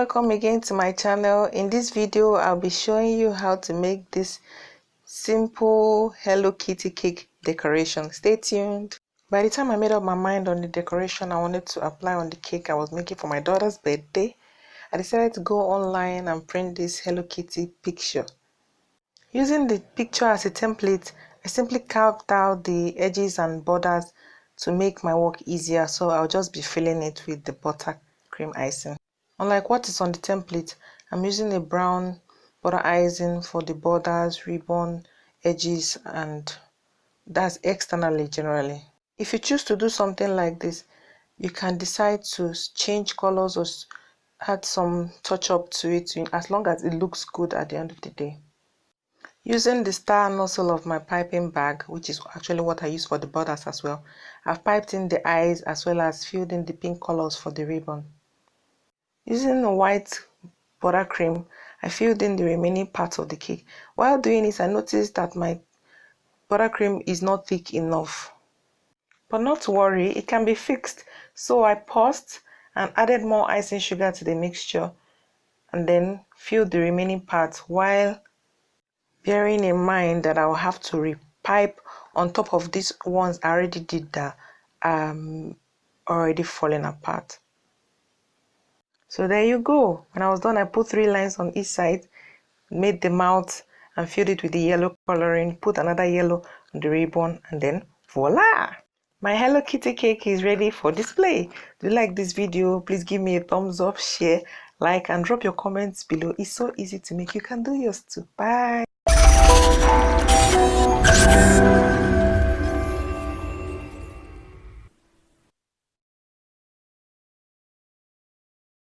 welcome again to my channel. In this video I'll be showing you how to make this simple Hello Kitty cake decoration. Stay tuned. By the time I made up my mind on the decoration I wanted to apply on the cake I was making for my daughter's birthday, I decided to go online and print this Hello Kitty picture. Using the picture as a template, I simply carved out the edges and borders to make my work easier, so I'll just be filling it with the buttercream icing. Unlike what is on the template, I'm using a brown border icing for the borders, ribbon, edges, and that's externally generally. If you choose to do something like this, you can decide to change colors or add some touch up to it as long as it looks good at the end of the day. Using the star nozzle of my piping bag, which is actually what I use for the borders as well, I've piped in the eyes as well as filled in the pink colors for the ribbon. Using a white buttercream, I filled in the remaining parts of the cake. While doing this, I noticed that my buttercream is not thick enough. But not to worry, it can be fixed. So I paused and added more icing sugar to the mixture and then filled the remaining parts, while bearing in mind that I will have to repipe on top of these ones I already did that already falling apart. So there you go. When I was done, I put 3 lines on each side, made the mouth and filled it with the yellow coloring, put another yellow on the ribbon, and then voila! My Hello Kitty cake is ready for display. Do you like this video? Please give me a thumbs up, share, like, and drop your comments below. It's so easy to make. You can do yours too. Bye!